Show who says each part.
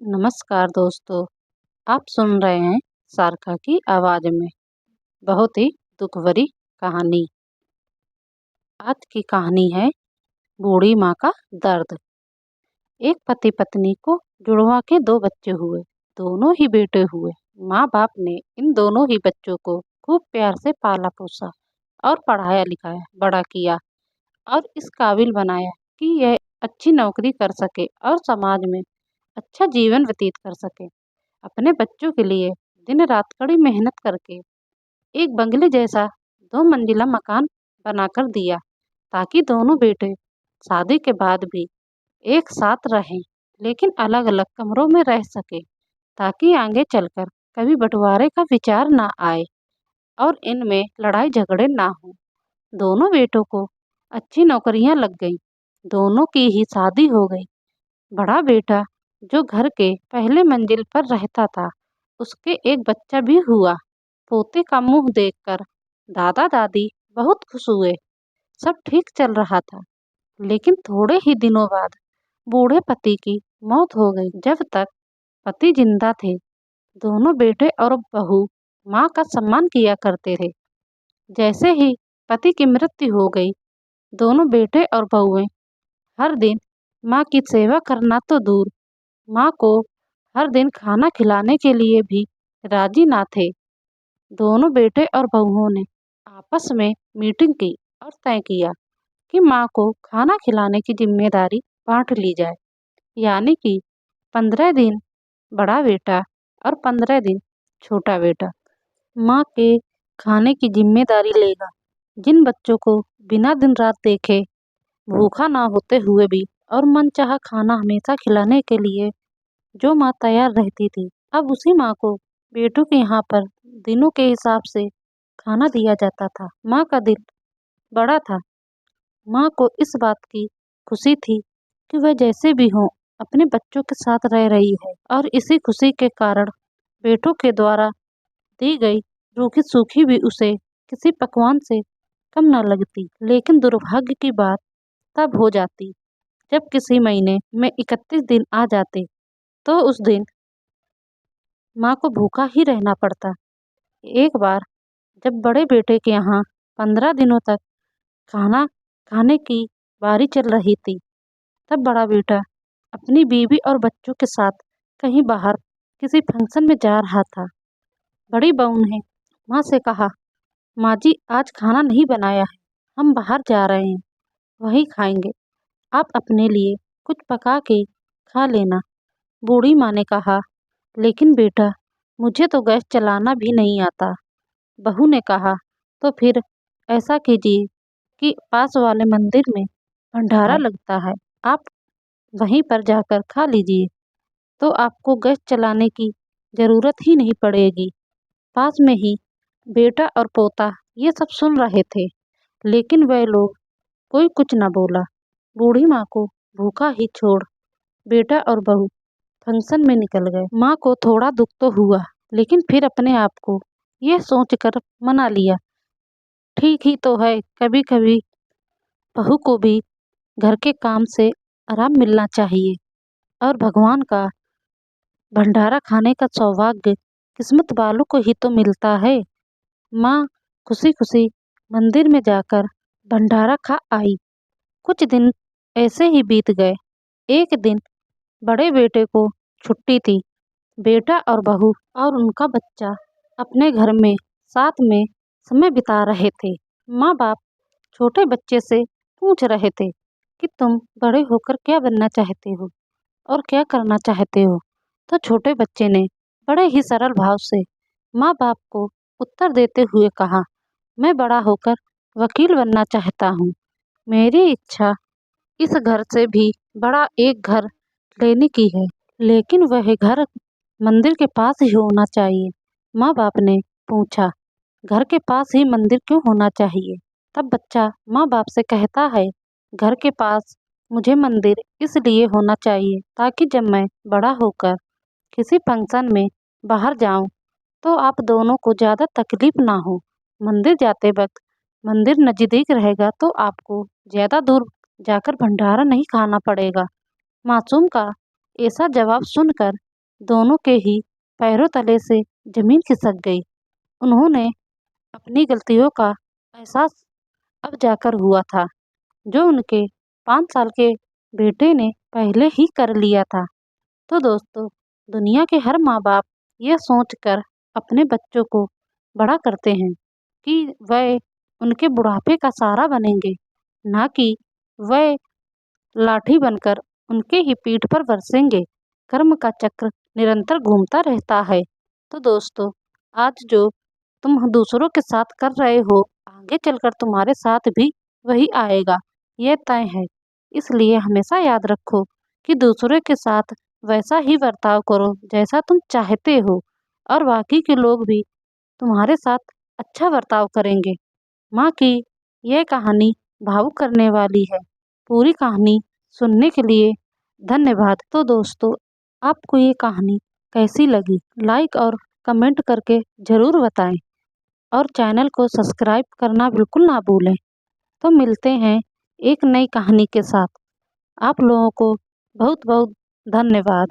Speaker 1: नमस्कार दोस्तों, आप सुन रहे हैं सारका की आवाज़ में बहुत ही दुख भरी कहानी। आज की कहानी है बूढ़ी माँ का दर्द। एक पति पत्नी को जुड़वा के 2 बच्चे हुए, दोनों ही बेटे हुए। माँ बाप ने इन दोनों ही बच्चों को खूब प्यार से पाला पोसा और पढ़ाया लिखाया, बड़ा किया और इस काबिल बनाया कि यह अच्छी नौकरी कर सके और समाज में अच्छा जीवन व्यतीत कर सके। अपने बच्चों के लिए दिन रात कड़ी मेहनत करके एक बंगले जैसा 2 मंजिला मकान बनाकर दिया ताकि दोनों बेटे शादी के बाद भी एक साथ रहें, लेकिन अलग अलग कमरों में रह सके ताकि आगे चलकर कभी बंटवारे का विचार ना आए और इनमें लड़ाई झगड़े ना हो। दोनों बेटों को अच्छी नौकरियां लग गई, दोनों की ही शादी हो गई। बड़ा बेटा जो घर के पहले मंजिल पर रहता था, उसके एक बच्चा भी हुआ। पोते का मुंह देखकर दादा दादी बहुत खुश हुए। सब ठीक चल रहा था, लेकिन थोड़े ही दिनों बाद बूढ़े पति की मौत हो गई। जब तक पति जिंदा थे, दोनों बेटे और बहू माँ का सम्मान किया करते थे। जैसे ही पति की मृत्यु हो गई, दोनों बेटे और बहुएं हर दिन माँ की सेवा करना तो दूर, माँ को हर दिन खाना खिलाने के लिए भी राजी ना थे। दोनों बेटे और बहुओं ने आपस में मीटिंग की और तय किया कि माँ को खाना खिलाने की जिम्मेदारी बांट ली जाए, यानी कि 15 दिन बड़ा बेटा और 15 दिन छोटा बेटा माँ के खाने की जिम्मेदारी लेगा। जिन बच्चों को बिना दिन रात देखे भूखा ना होते हुए भी और मनचाहा खाना हमेशा खिलाने के लिए जो माँ तैयार रहती थी, अब उसी माँ को बेटों के यहाँ पर दिनों के हिसाब से खाना दिया जाता था। माँ का दिल बड़ा था। माँ को इस बात की खुशी थी कि वह जैसे भी हो अपने बच्चों के साथ रह रही है और इसी खुशी के कारण बेटों के द्वारा दी गई रूखी सूखी भी उसे किसी पकवान से कम न लगती। लेकिन दुर्भाग्य की बात तब हो जाती जब किसी महीने में 31 दिन आ जाते, तो उस दिन माँ को भूखा ही रहना पड़ता। एक बार जब बड़े बेटे के यहाँ 15 दिनों तक खाना खाने की बारी चल रही थी, तब बड़ा बेटा अपनी बीवी और बच्चों के साथ कहीं बाहर किसी फंक्शन में जा रहा था। बड़ी बहू ने माँ से कहा, माँ जी आज खाना नहीं बनाया है, हम बाहर जा रहे हैं, वहीं खाएंगे, आप अपने लिए कुछ पका के खा लेना। बूढ़ी माँ ने कहा, लेकिन बेटा मुझे तो गैस चलाना भी नहीं आता। बहू ने कहा, तो फिर ऐसा कीजिए कि पास वाले मंदिर में भंडारा लगता है, आप वहीं पर जाकर खा लीजिए, तो आपको गैस चलाने की ज़रूरत ही नहीं पड़ेगी। पास में ही बेटा और पोता ये सब सुन रहे थे, लेकिन वह लोग कोई कुछ न बोला। बूढ़ी माँ को भूखा ही छोड़ बेटा और बहू फंक्शन में निकल गए। माँ को थोड़ा दुख तो हुआ, लेकिन फिर अपने आप को यह सोचकर मना लिया, ठीक ही तो है, कभी कभी बहू को भी घर के काम से आराम मिलना चाहिए और भगवान का भंडारा खाने का सौभाग्य किस्मत वालों को ही तो मिलता है। माँ खुशी खुशी मंदिर में जाकर भंडारा खा आई। कुछ दिन ऐसे ही बीत गए। एक दिन बड़े बेटे को छुट्टी थी। बेटा और बहू और उनका बच्चा अपने घर में साथ में समय बिता रहे थे। माँ बाप छोटे बच्चे से पूछ रहे थे कि तुम बड़े होकर क्या बनना चाहते हो और क्या करना चाहते हो। तो छोटे बच्चे ने बड़े ही सरल भाव से माँ बाप को उत्तर देते हुए कहा, मैं बड़ा होकर वकील बनना चाहता हूँ। मेरी इच्छा इस घर से भी बड़ा एक घर लेने की है, लेकिन वह घर मंदिर के पास ही होना चाहिए। माँ बाप ने पूछा, घर के पास ही मंदिर क्यों होना चाहिए? तब बच्चा माँ बाप से कहता है, घर के पास मुझे मंदिर इसलिए होना चाहिए ताकि जब मैं बड़ा होकर किसी फंक्शन में बाहर जाऊं तो आप दोनों को ज़्यादा तकलीफ ना हो। मंदिर जाते वक्त मंदिर नज़दीक रहेगा तो आपको ज़्यादा दूर जाकर भंडारा नहीं खाना पड़ेगा। मासूम का ऐसा जवाब सुनकर दोनों के ही पैरों तले से जमीन खिसक गई। उन्होंने अपनी गलतियों का एहसास अब जाकर हुआ था, जो उनके 5 साल के बेटे ने पहले ही कर लिया था। तो दोस्तों, दुनिया के हर माँ-बाप ये सोचकर अपने बच्चों को बड़ा करते हैं कि वह उनके बुढ़ापे का सहारा बनेंगे, ना कि वह लाठी बनकर उनके ही पीठ पर बरसेंगे। कर्म का चक्र निरंतर घूमता रहता है। तो दोस्तों, आज जो तुम दूसरों के साथ कर रहे हो, आगे चलकर तुम्हारे साथ भी वही आएगा, ये तय है। इसलिए हमेशा याद रखो कि दूसरों के साथ वैसा ही बर्ताव करो जैसा तुम चाहते हो, और बाकी के लोग भी तुम्हारे साथ अच्छा बर्ताव करेंगे। माँ की यह कहानी भावुक करने वाली है। पूरी कहानी सुनने के लिए धन्यवाद। तो दोस्तों, आपको ये कहानी कैसी लगी, लाइक और कमेंट करके ज़रूर बताएं, और चैनल को सब्सक्राइब करना बिल्कुल ना भूलें। तो मिलते हैं एक नई कहानी के साथ। आप लोगों को बहुत बहुत धन्यवाद।